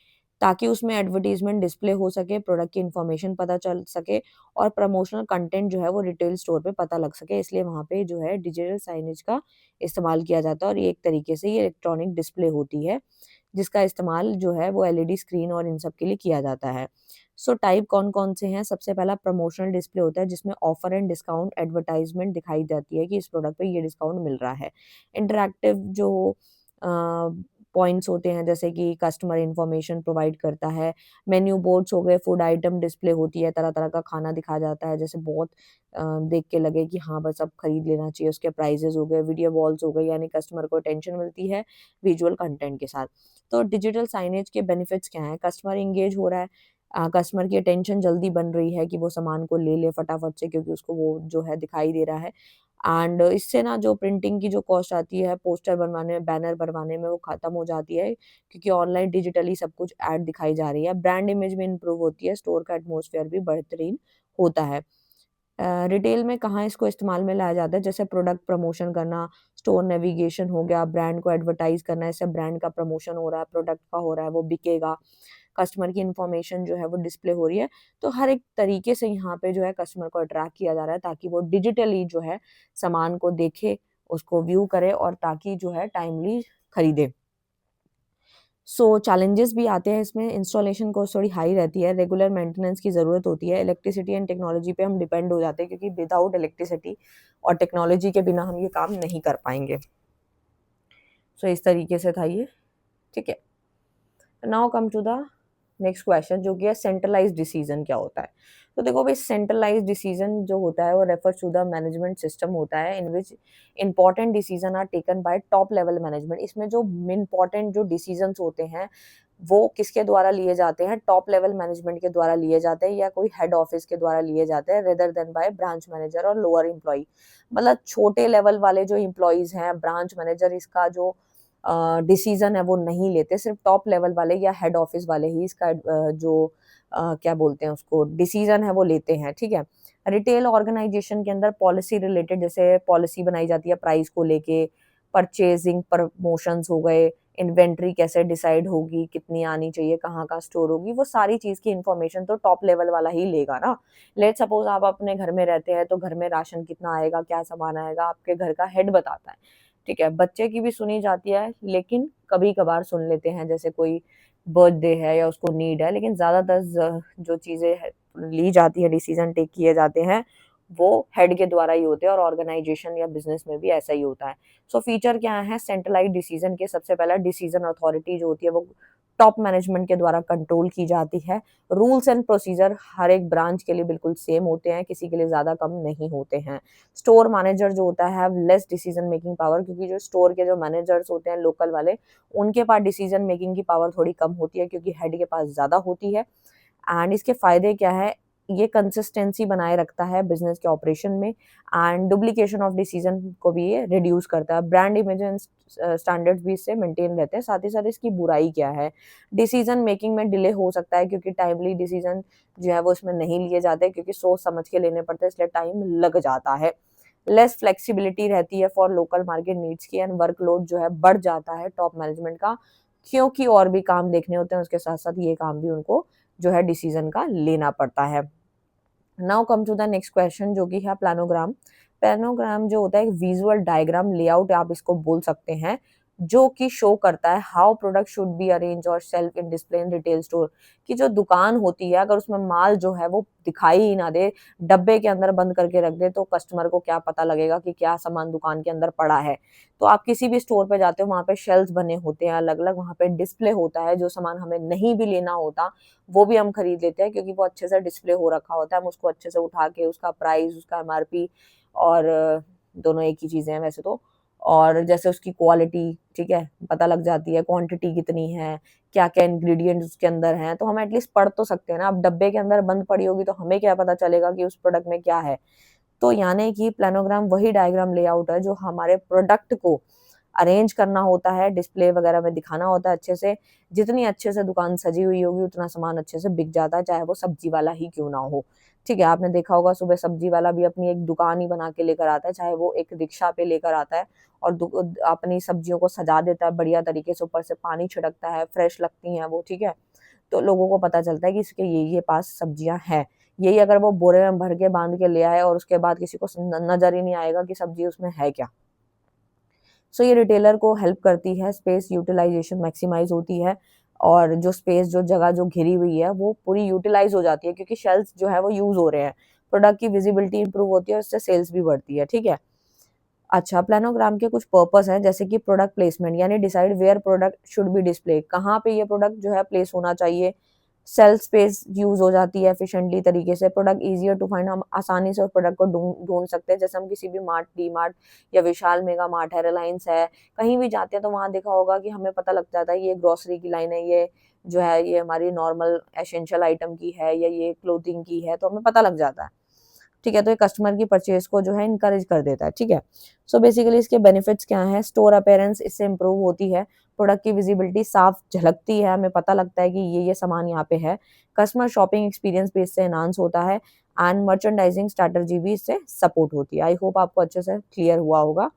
ताकि उसमें एडवर्टीजमेंट डिस्प्ले हो सके, प्रोडक्ट की इंफॉर्मेशन पता चल सके, और प्रमोशनल कंटेंट जो है वो रिटेल स्टोर पे पता लग सके, इसलिए वहाँ पे जो है डिजिटल साइनेज का इस्तेमाल किया जाता है। और ये एक तरीके से ये इलेक्ट्रॉनिक डिस्प्ले होती है, जिसका इस्तेमाल जो है वो एलईडी स्क्रीन और इन सब के लिए किया जाता है। सो टाइप कौन-कौन से हैं? सबसे पहला प्रमोशनल डिस्प्ले होता है, जिसमें ऑफर एंड डिस्काउंट एडवर्टाइजमेंट दिखाई जाती है कि इस प्रोडक्ट पे ये डिस्काउंट मिल रहा है। इंटरैक्टिव जो पॉइंट्स होते हैं, जैसे कि कस्टमर इन्फॉर्मेशन प्रोवाइड करता है। मेन्यू बोर्ड्स हो गए, फूड आइटम डिस्प्ले होती है, तरह-तरह का खाना दिखाया जाता है, जैसे बहुत देख के लगे कि हाँ, बस अब खरीद लेना चाहिए, उसके प्राइजेज़ हो गए, वीडियो वॉल्स हो गई, यानी कस्टमर को अटेंशन मिलती है विजुअल कंटेंट के साथ। तो डिजिटल साइनेज के बेनिफिट्स क्या हैं? कस्टमर एंगेज हो रहा है, कस्टमर की अटेंशन जल्दी बन रही है कि वो सामान को ले ले फटाफट से, क्योंकि उसको वो जो है दिखाई दे रहा है। एंड इससे ना जो प्रिंटिंग की जो कॉस्ट आती है, पोस्टर बनवाने में, बैनर बनवाने में, वो खत्म हो जाती है, क्योंकि ऑनलाइन डिजिटली सब कुछ ऐड दिखाई जा रही है। ब्रांड इमेज में इंप्रूव होती है, स्टोर का एटमॉस्फेयर भी बेहतरीन होता है। रिटेल में कहाँ इसको इस्तेमाल में लाया जाता है, जैसे प्रोडक्ट प्रमोशन करना, स्टोर नेविगेशन हो गया, ब्रांड को एडवर्टाइज करना, इससे ब्रांड का प्रमोशन हो रहा है, प्रोडक्ट का हो रहा है, वो बिकेगा, कस्टमर की इन्फॉर्मेशन जो है वो डिस्प्ले हो रही है। तो हर एक तरीके से यहाँ पे जो है कस्टमर को अट्रैक्ट किया जा रहा है, ताकि वो डिजिटली जो है सामान को देखे, उसको व्यू करे, और ताकि जो है टाइमली खरीदे। सो चैलेंजेस भी आते हैं इसमें, इंस्टॉलेशन कॉस्ट थोड़ी हाई रहती है, रेगुलर मेंटेनेंस की ज़रूरत होती है, इलेक्ट्रिसिटी एंड टेक्नोलॉजी पे हम डिपेंड हो जाते हैं, क्योंकि विदाउट इलेक्ट्रिसिटी और टेक्नोलॉजी के बिना हम ये काम नहीं कर पाएँगे। सो इस तरीके से था ये, ठीक है। Now come to the next question, जो कि है सेंट्रलाइज्ड डिसीजन क्या होता है। तो देखो भाई, सेंट्रलाइज्ड डिसीजन जो होता है वो refers to the management system होता है, in which important decision are taken by top level management. इसमें जो इंपॉर्टेंट जो डिसीजंस होते हैं वो किसके द्वारा लिए जाते हैं, टॉप लेवल मैनेजमेंट के द्वारा लिए जाते हैं, या कोई हेड ऑफिस के द्वारा लिए जाते हैं, rather than by branch manager और लोअर एम्प्लॉय। मतलब छोटे लेवल वाले जो एम्प्लॉयज हैं, ब्रांच मैनेजर, इसका जो डिसीजन है वो नहीं लेते, सिर्फ टॉप लेवल वाले या हेड ऑफिस वाले ही इसका जो क्या बोलते हैं उसको, डिसीजन है वो लेते हैं, ठीक है। रिटेल ऑर्गेनाइजेशन के अंदर पॉलिसी रिलेटेड जैसे पॉलिसी बनाई जाती है प्राइस को लेके, परचेजिंग प्रमोशंस हो गए, इन्वेंट्री कैसे डिसाइड होगी, कितनी आनी चाहिए, कहाँ का स्टोर होगी, वो सारी चीज़ की इन्फॉर्मेशन तो टॉप लेवल वाला ही लेगा ना। लेट्स सपोज आप अपने घर में रहते हैं तो घर में राशन कितना आएगा, क्या सामान आएगा, आपके घर का हेड बताता है, ठीक है। बच्चे की भी सुनी जाती है लेकिन कभी कभार सुन लेते हैं, जैसे कोई बर्थडे है या उसको नीड है, लेकिन ज्यादातर जो चीजें ली जाती है, डिसीजन टेक किए जाते हैं, वो हेड के द्वारा ही होते हैं, और ऑर्गेनाइजेशन या बिजनेस में भी ऐसा ही होता है। सो फीचर क्या है, सेंट्रलाइज डिसीजन के सबसे पहला डिसीजन अथॉरिटी जो होती है वो टॉप मैनेजमेंट के द्वारा कंट्रोल की जाती है। रूल्स एंड प्रोसीजर हर एक ब्रांच के लिए बिल्कुल सेम होते हैं, किसी के लिए ज्यादा कम नहीं होते हैं। स्टोर मैनेजर जो होता है लेस डिसीजन मेकिंग पावर, क्योंकि जो स्टोर के जो मैनेजर्स होते हैं लोकल वाले, उनके पास डिसीजन मेकिंग की पावर थोड़ी कम होती है क्योंकि हेड के पास ज्यादा होती है। एंड इसके फायदे क्या है, ये कंसिस्टेंसी बनाए रखता है बिजनेस के ऑपरेशन में, एंड डुप्लीकेशन ऑफ डिसीजन को भी ये रिड्यूस करता है। ब्रांड इमेज एंड स्टैंडर्ड्स भी इससे मेंटेन रहते हैं। साथ ही साथ इसकी बुराई क्या है, डिसीजन मेकिंग में डिले हो सकता है क्योंकि टाइमली डिसीजन जो है वो इसमें नहीं लिए जाते, क्योंकि सोच समझ के लेने पड़ते हैं, इसलिए टाइम लग जाता है। लेस फ्लेक्सिबिलिटी रहती है फॉर लोकल मार्केट नीड्स की, एंड वर्कलोड जो है बढ़ जाता है टॉप मैनेजमेंट का, क्योंकि और भी काम देखने होते हैं, उसके साथ साथ ये काम भी उनको जो है डिसीजन का लेना पड़ता है। Now come to the next question जो कि है प्लानोग्राम। प्लानोग्राम जो होता है एक विजुअल डायग्राम लेआउट आप इसको बोल सकते हैं, जो कि शो करता है how product should be arrange और shelf in display in retail store. की जो दुकान होती है अगर उसमें माल जो है वो दिखाई ही ना दे, डब्बे के अंदर बंद करके रख दे, तो कस्टमर को क्या पता लगेगा कि क्या सामान दुकान के अंदर पड़ा है। तो आप किसी भी स्टोर पे जाते हो, वहां पे शेल्फ बने होते हैं अलग अलग, वहां पे डिस्प्ले होता है, जो सामान हमें नहीं भी लेना होता वो भी हम खरीद लेते हैं क्योंकि वो अच्छे से डिस्प्ले हो रखा होता है, हम उसको अच्छे से उठा के उसका प्राइस, उसका एमआरपी, और दोनों एक ही चीजें हैं वैसे तो, और जैसे उसकी क्वालिटी, ठीक है, पता लग जाती है, क्वांटिटी कितनी है, क्या क्या इंग्रेडिएंट्स उसके अंदर हैं, तो हम एटलीस्ट पढ़ तो सकते हैं ना। अब डब्बे के अंदर बंद पड़ी होगी तो हमें क्या पता चलेगा कि उस प्रोडक्ट में क्या है। तो यानी कि प्लानोग्राम वही डायग्राम लेआउट है जो हमारे प्रोडक्ट को अरेंज करना होता है, डिस्प्ले वगैरह में दिखाना होता है अच्छे से। जितनी अच्छे से दुकान सजी हुई होगी उतना सामान अच्छे से बिक जाता है, चाहे वो सब्जी वाला ही क्यों ना हो, ठीक है। आपने देखा होगा सुबह सब्जी वाला भी अपनी एक दुकान ही बना के लेकर आता है, चाहे वो एक रिक्शा पे लेकर आता है और अपनी सब्जियों को सजा देता है बढ़िया तरीके से, ऊपर से पानी छिड़कता है, फ्रेश लगती हैं वो, ठीक है। तो लोगों को पता चलता है कि इसके ये पास सब्जियां हैं। यही अगर वो बोरे में भर के बांध के ले आए और उसके बाद किसी को नजर ही नहीं आएगा कि सब्जी उसमें है क्या। सो ये रिटेलर को हेल्प करती है, स्पेस यूटिलाइजेशन मैक्सिमाइज होती है, और जो स्पेस, जो जगह जो घिरी हुई है वो पूरी यूटिलाइज हो जाती है क्योंकि शेल्फ जो है वो यूज हो रहे हैं, प्रोडक्ट की विजिबिलिटी इंप्रूव होती है, उससे सेल्स भी बढ़ती है, ठीक है। अच्छा, प्लानोग्राम के कुछ पर्पस हैं जैसे कि प्रोडक्ट प्लेसमेंट, यानी decide where product should be display, कहाँ पे ये प्रोडक्ट जो है प्लेस होना चाहिए। सेल्फ स्पेस यूज हो जाती है एफिशिएंटली तरीके से। प्रोडक्ट इजियर टू फाइंड, हम आसानी से उस प्रोडक्ट को ढूंढ ढूंढ सकते हैं, जैसे हम किसी भी मार्ट, डी मार्ट या विशाल मेगा मार्ट है, रिलायंस है, कहीं भी जाते हैं तो वहां देखा होगा कि हमें पता लग जाता है ये ग्रोसरी की लाइन है, ये जो है ये हमारी नॉर्मल एसेंशियल आइटम की है, या ये क्लोथिंग की है, तो हमें पता लग जाता है, ठीक है। तो ये कस्टमर की परचेज को जो है इनकरेज कर देता है, ठीक है। सो बेसिकली इसके बेनिफिट्स क्या हैं, स्टोर अपीयरेंस इससे इंप्रूव होती है, प्रोडक्ट की विजिबिलिटी साफ झलकती है, हमें पता लगता है कि ये सामान यहाँ पे है। कस्टमर शॉपिंग एक्सपीरियंस भी इससे एनहांस होता है, एंड मर्चेंडाइजिंग स्ट्रैटेजी भी इससे सपोर्ट होती है। आई होप आपको अच्छे से क्लियर हुआ होगा।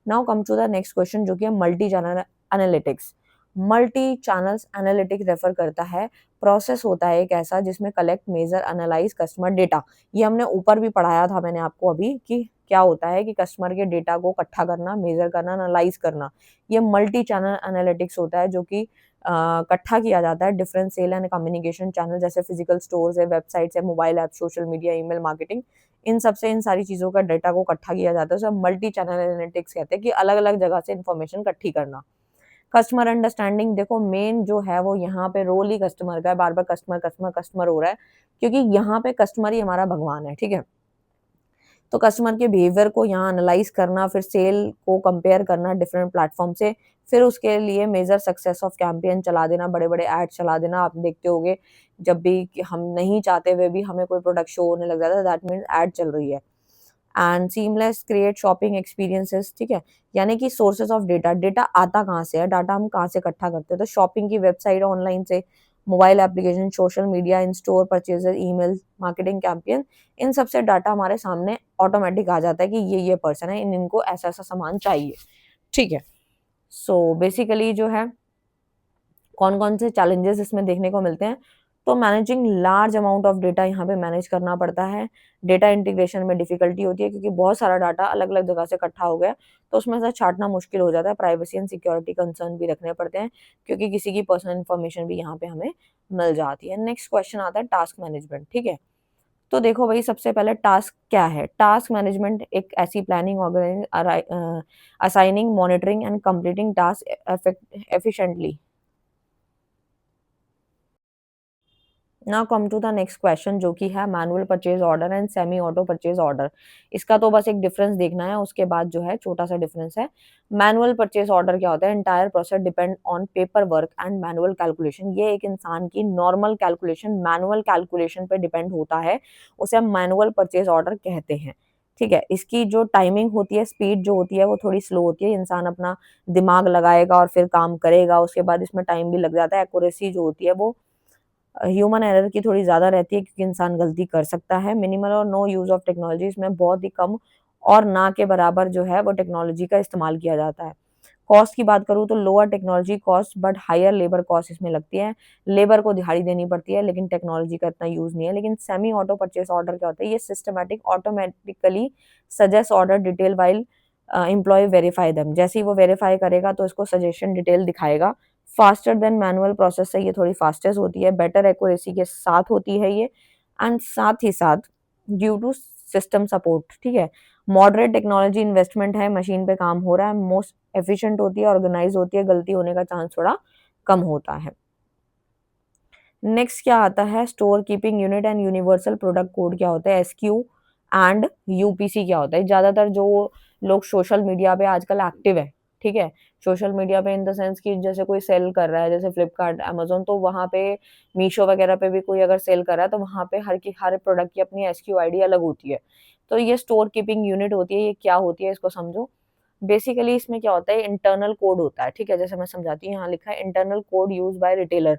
Now come to the next question जो कि है multi channel analytics. Multi channels analytics refer करता है, प्रोसेस होता है एक ऐसा जिसमें collect, measure, analyse customer data. ये हमने ऊपर भी पढ़ाया था मैंने आपको अभी कि क्या होता है, कि कस्टमर के डेटा को इकट्ठा करना, मेजर करना, एनालाइज करना, ये मल्टी चैनल एनालिटिक्स होता है, जो कि इकट्ठा किया जाता है different sale and communication channel, जैसे फिजिकल स्टोर्स है, वेबसाइट्स है, mobile app, social media, email marketing, इन सबसे इन सारी चीजों का डाटा को इकट्ठा किया जाता है, उसे मल्टी चैनल एनालिटिक्स कहते हैं, कि अलग अलग जगह से इन्फॉर्मेशन इकट्ठी करना। कस्टमर अंडरस्टैंडिंग, देखो मेन जो है वो यहाँ पे रोल ही कस्टमर का है, बार बार कस्टमर कस्टमर कस्टमर हो रहा है, क्योंकि यहाँ पे कस्टमर ही हमारा भगवान है, ठीक है। तो कस्टमर के बिहेवियर को यहाँ एनालाइज करना, फिर सेल को कंपेयर करना डिफरेंट प्लेटफॉर्म से, फिर उसके लिए मेजर सक्सेस ऑफ कैंपेन चला देना, बड़े बड़े एड चला देना। आप देखते होगे जब भी कि हम नहीं चाहते हुए भी हमें कोई प्रोडक्ट शो होने लग जाता है, दैट मीन्स एड चल रही है। And seamless create shopping experiences, ठीक है। यानी कि सोर्सेज ऑफ डेटा, डेटा आता कहाँ से है, डाटा हम कहाँ से इकट्ठा करते हैं, तो शॉपिंग की वेबसाइट ऑनलाइन से, mobile application, social media, in store purchases, email, marketing campaign, इन सबसे डाटा हमारे सामने ऑटोमेटिक आ जाता है कि ये पर्सन है, इनको ऐसा ऐसा सामान चाहिए, ठीक है। सो बेसिकली जो है कौन कौन से चैलेंजेस इसमें देखने को मिलते हैं, तो managing large amount of data यहाँ पे मैनेज करना पड़ता है। डेटा इंटीग्रेशन में डिफिकल्टी होती है क्योंकि बहुत सारा डाटा अलग अलग जगह से इकट्ठा हो गया, तो उसमें से छांटना मुश्किल हो जाता है। प्राइवेसी एंड सिक्योरिटी कंसर्न भी रखने पड़ते हैं क्योंकि किसी की पर्सनल इन्फॉर्मेशन भी यहाँ पे हमें मिल जाती है। नेक्स्ट क्वेश्चन आता है टास्क मैनेजमेंट, ठीक है। तो देखो भाई, सबसे पहले टास्क क्या है। टास्क मैनेजमेंट एक ऐसी planning, organise, assigning, monitoring and completing task efficiently. Now come to the next question, जो कि है manual purchase order and semi auto purchase order. इसका तो बस एक डिफरेंस देखना है, उसके बाद जो है छोटा सा डिफरेंस है। मैनुअल परचेज ऑर्डर क्या होता है, entire process depend on paper work and manual calculation. ये एक इंसान की नॉर्मल कैलकुलेशन, मैनुअल कैलकुलेशन पे डिपेंड होता है, उसे हम मैनुअल परचेज ऑर्डर कहते हैं, ठीक है। इसकी जो टाइमिंग होती है, स्पीड जो होती है वो थोड़ी स्लो होती है, इंसान अपना दिमाग लगाएगा और फिर काम करेगा, उसके बाद इसमें टाइम भी लग जाता है। एक्यूरेसी जो होती है वो ह्यूमन एरर की थोड़ी ज़्यादा रहती है क्योंकि इंसान गलती कर सकता है। मिनिमल और नो यूज़ ऑफ टेक्नोलॉजी, इसमें बहुत ही कम और ना के बराबर जो है वो टेक्नोलॉजी का इस्तेमाल किया जाता है। कॉस्ट की बात करूँ तो lower technology cost but higher labour cost इसमें लगती है। लेबर को दिहाड़ी देनी पड़ती है लेकिन टेक्नोलॉजी का इतना यूज़ नहीं है। लेकिन सेमी ऑटो परचेस ऑर्डर क्या होता है, ये systematic automatically suggest order detail while employ verify them. जैसे ही वो वेरीफाई करेगा तो इसको सजेशन डिटेल दिखाएगा। फास्टर देन मैनुअल प्रोसेस से ये थोड़ी फास्टेस्ट होती है, बेटर एक्यूरेसी के साथ होती है ये, एंड साथ ही साथ ड्यू टू सिस्टम सपोर्ट, ठीक है। मॉडरेट टेक्नोलॉजी इन्वेस्टमेंट है, मशीन पे काम हो रहा है, मोस्ट एफिशिएंट होती है, ऑर्गेनाइज होती है, गलती होने का चांस थोड़ा कम होता है। नेक्स्ट क्या आता है, store keeping unit and universal product code क्या होता है, एसक्यू एंड यूपीसी क्या होता है। ज्यादातर जो लोग सोशल मीडिया पे आजकल एक्टिव है, ठीक है, सोशल मीडिया पे इन द सेंस कि जैसे कोई सेल कर रहा है, जैसे फ्लिपकार्ट, अमेजोन, तो वहां पे मीशो वगैरह पे भी कोई अगर सेल कर रहा है तो वहां पे हर प्रोडक्ट की अपनी एसक्यू आईडी अलग होती है। तो ये स्टोर कीपिंग यूनिट होती है, ये क्या होती है इसको समझो। बेसिकली इसमें क्या होता है, इंटरनल कोड होता है, ठीक है। जैसे मैं समझाती हूँ, यहाँ लिखा है internal code use by retailer.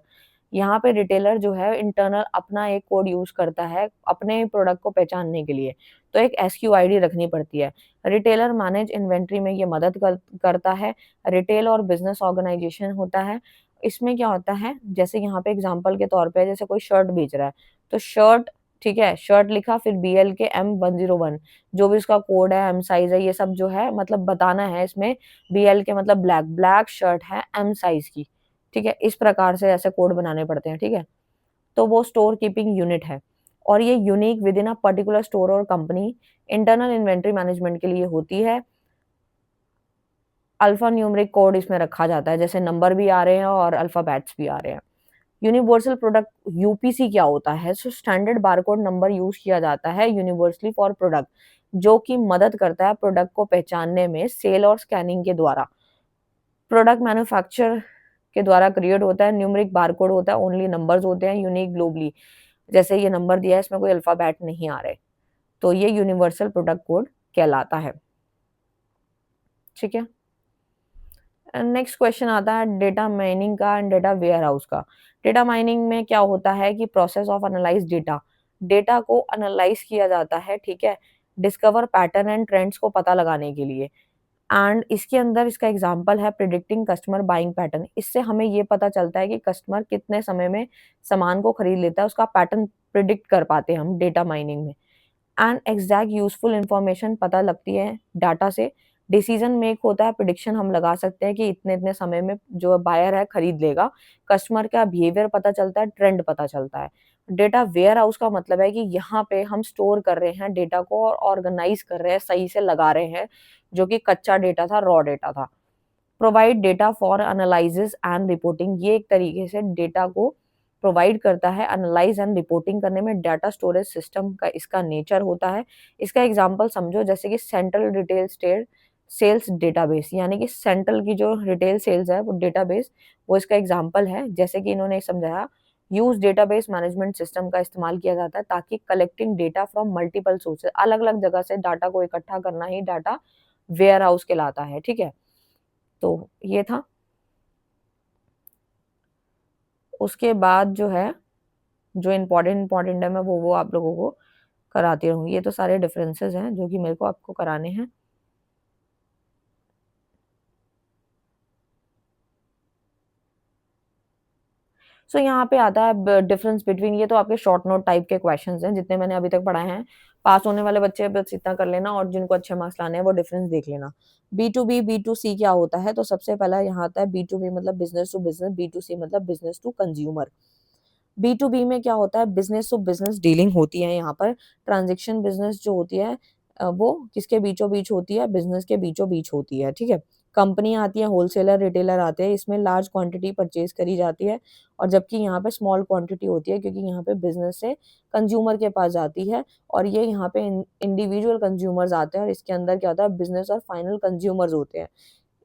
यहाँ पे रिटेलर जो है इंटरनल अपना एक कोड यूज करता है अपने प्रोडक्ट को पहचानने के लिए, तो एक एसक्यू आईडी रखनी पड़ती है। रिटेलर मैनेज इन्वेंट्री में ये मदद करता है। रिटेल और बिजनेस ऑर्गेनाइजेशन होता है। इसमें क्या होता है, जैसे यहाँ पे एग्जांपल के तौर पे जैसे कोई शर्ट बेच रहा है, तो शर्ट, ठीक है, शर्ट लिखा, फिर BL के M101, जो भी उसका कोड है, एम साइज है, ये सब जो है मतलब बताना है इसमें। BL के मतलब ब्लैक, ब्लैक शर्ट है M साइज की, ठीक है। इस प्रकार से ऐसे कोड बनाने पड़ते हैं, ठीक है। तो वो स्टोर कीपिंग यूनिट है और ये unique with in a particular store और कंपनी इंटरनल इन्वेंट्री मैनेजमेंट के लिए होती है। अल्फा न्यूमेरिक कोड इसमें रखा जाता है, जैसे नंबर भी आ रहे हैं और अल्फाबेट्स भी आ रहे हैं। यूनिवर्सल प्रोडक्ट यूपीसी क्या होता है, so standard barcode number use किया जाता है यूनिवर्सली फॉर प्रोडक्ट, जो कि मदद करता है प्रोडक्ट को पहचानने में सेल और स्कैनिंग के द्वारा। प्रोडक्ट मैन्युफैक्चर के द्वारा क्रिएट होता है। न्यूमेरिक बारकोड होता है, ओनली नंबर्स होते हैं, यूनिक ग्लोबली। जैसे ये नंबर दिया है, इसमें कोई अल्फाबेट नहीं आ रहे, तो ये यूनिवर्सल प्रोडक्ट कोड कहलाता है, ठीक है। नेक्स्ट क्वेश्चन आता है डेटा माइनिंग का एंड डेटा वेयर हाउस का। डेटा माइनिंग में क्या होता है कि process of analyse data, data को एनालाइज किया जाता है, ठीक है, डिस्कवर पैटर्न एंड ट्रेंड्स को पता लगाने के लिए। एंड इसके अंदर इसका एग्जांपल है प्रिडिक्टिंग कस्टमर बाइंग पैटर्न। इससे हमें ये पता चलता है कि कस्टमर कितने समय में सामान को खरीद लेता है, उसका पैटर्न प्रिडिक्ट कर पाते हैं हम डेटा माइनिंग में। एंड एग्जैक्ट यूजफुल इंफॉर्मेशन पता लगती है डाटा से। डिसीजन मेक होता है, प्रिडिक्शन हम लगा सकते हैं कि इतने इतने समय में जो बायर है खरीद लेगा। कस्टमर का बिहेवियर पता चलता है, ट्रेंड पता चलता है। डेटा वेयर हाउस का मतलब है कि यहाँ पे हम स्टोर कर रहे हैं डेटा को और ऑर्गेनाइज कर रहे हैं, सही से लगा रहे हैं, जो कि कच्चा डेटा था, रॉ डेटा था। Provide data for analysis and reporting, ये एक तरीके से डेटा को प्रोवाइड करता है एनालाइज एंड रिपोर्टिंग करने में। डाटा स्टोरेज सिस्टम का इसका नेचर होता है। इसका एग्जांपल समझो, जैसे कि central retail state sales database, यानी कि सेंट्रल की जो रिटेल सेल्स है वो डेटाबेस, वो इसका एग्जांपल है। जैसे कि इन्होंने समझाया, यूज डेटाबेस मैनेजमेंट सिस्टम का इस्तेमाल किया जाता है ताकि collecting data from multiple sources, अलग अलग जगह से डाटा को इकट्ठा करना ही डाटा वेयर हाउस कहलाता है, ठीक है। तो ये था। उसके बाद जो है, जो इम्पोर्टेंट इम्पोर्टेंट है मैं वो आप लोगों को कराती रहूंगी। ये तो सारे डिफरेंसेस हैं जो कि मेरे को आपको कराने हैं। सो यहाँ पे आता है डिफरेंस बिटवीन, ये तो आपके शॉर्ट नोट टाइप के क्वेश्चंस हैं जितने मैंने अभी तक पढ़ाए हैं। पास होने वाले बच्चे बस इतना कर लेना, और जिनको अच्छे मार्क्स लाने हैं वो डिफरेंस देख लेना। B2B B2C क्या होता है, तो सबसे पहला यहाँ आता है B2B मतलब बिजनेस टू बिजनेस, B2C मतलब बिजनेस टू कंज्यूमर। B2B में क्या होता है, बिजनेस टू बिजनेस डीलिंग होती है। यहाँ पर ट्रांजेक्शन बिजनेस जो होती है वो किसके बीचों बीच होती है, बिजनेस के बीचों बीच होती है, ठीक है। कंपनियां आती हैं, होलसेलर रिटेलर आते हैं, इसमें लार्ज क्वांटिटी परचेज करी जाती है, और जबकि यहाँ पे स्मॉल क्वांटिटी होती है, क्योंकि यहाँ पे बिजनेस से कंज्यूमर के पास जाती है। और ये यहाँ पे इंडिविजुअल कंज्यूमर्स आते हैं, और इसके अंदर क्या होता है, बिजनेस और फाइनल कंज्यूमर्स होते हैं।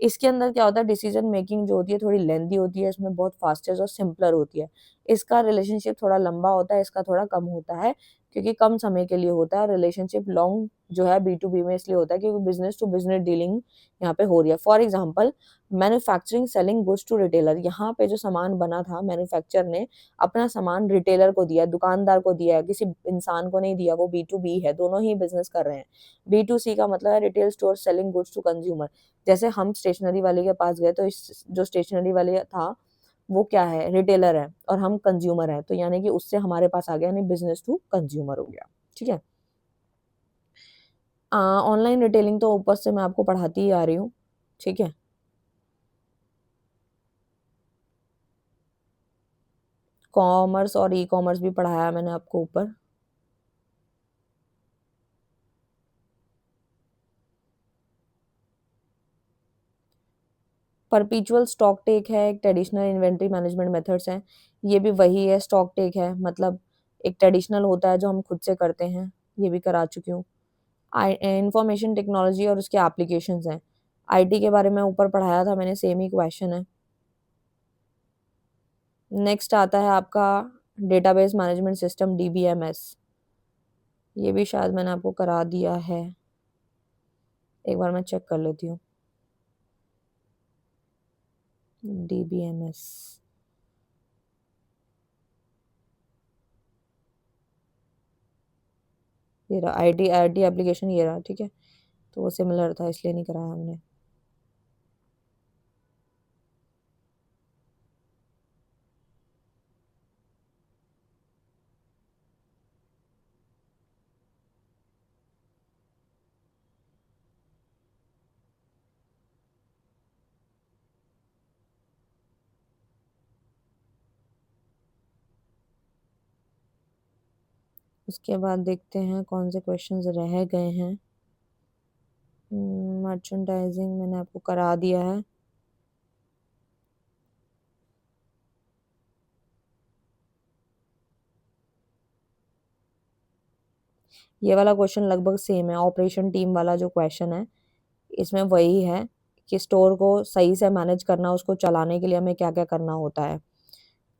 इसके अंदर क्या होता है, डिसीजन मेकिंग जो होती है थोड़ी लेंथी होती है, इसमें बहुत फास्टेस्ट और सिंपलर होती है। इसका रिलेशनशिप थोड़ा लंबा होता है, इसका थोड़ा कम होता है, क्योंकि कम समय के लिए होता है। रिलेशनशिप लॉन्ग जो है B2B में इसलिए होता है क्योंकि बिजनेस टू बिजनेस डीलिंग यहाँ पे हो रही है। For example, manufacturing selling goods to retailer, यहाँ पे जो सामान बना था मैन्युफैक्चर ने अपना सामान रिटेलर को दिया, दुकानदार को दिया, किसी इंसान को नहीं दिया। वो B2B है, दोनों ही बिजनेस कर रहे हैं। B2C का मतलब है retail store selling goods to consumer. जैसे हम स्टेशनरी वाले के पास गए, तो इस जो स्टेशनरी वाले था वो क्या है, रिटेलर है, और हम कंज्यूमर है, तो यानी कि उससे हमारे पास आ गया, यानी बिजनेस टू कंज्यूमर हो गया, ठीक है। ऑनलाइन रिटेलिंग तो ऊपर से मैं आपको पढ़ाती ही आ रही हूँ, ठीक है। कॉमर्स और ई कॉमर्स भी पढ़ाया मैंने आपको ऊपर। परपीचुअल स्टॉक टेक है, एक ट्रेडिशनल इन्वेंट्री मैनेजमेंट मेथड्स हैं। ये भी वही है, स्टॉक टेक है मतलब एक ट्रेडिशनल होता है जो हम खुद से करते हैं, ये भी करा चुकी हूँ। इंफॉर्मेशन टेक्नोलॉजी और उसके एप्लीकेशंस हैं। IT के बारे में ऊपर पढ़ाया था मैंने, सेम ही क्वेश्चन है। नेक्स्ट आता है आपका डेटाबेस मैनेजमेंट सिस्टम, DBMS। ये भी शायद मैंने आपको करा दिया है, एक बार मैं चेक कर लेती हूँ। DBMS, ये रहा, IT एप्लीकेशन ये रहा, ठीक है। तो वो सिमिलर था इसलिए नहीं कराया हमने। उसके बाद देखते हैं कौन से क्वेश्चंस रह गए हैं। मर्चेंडाइजिंग मैंने आपको करा दिया है। ये वाला क्वेश्चन लगभग सेम है, ऑपरेशन टीम वाला जो क्वेश्चन है इसमें वही है कि स्टोर को सही से मैनेज करना, उसको चलाने के लिए हमें क्या क्या करना होता है।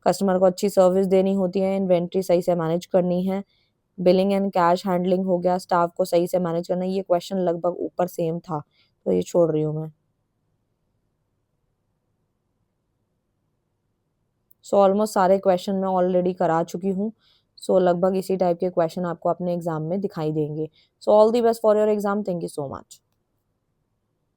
कस्टमर को अच्छी सर्विस देनी होती है, इन्वेंट्री सही से मैनेज करनी है, बिलिंग एंड कैश हैंडलिंग हो गया, स्टाफ को सही से मैनेज करना है। ये क्वेश्चन लगभग ऊपर सेम था, तो ये छोड़ रही हूँ मैं। सो ऑलमोस्ट सारे क्वेश्चन मैं ऑलरेडी करा चुकी हूँ। सो लगभग इसी टाइप के क्वेश्चन आपको अपने एग्जाम में दिखाई देंगे। So all the best for your exam, thank you so much.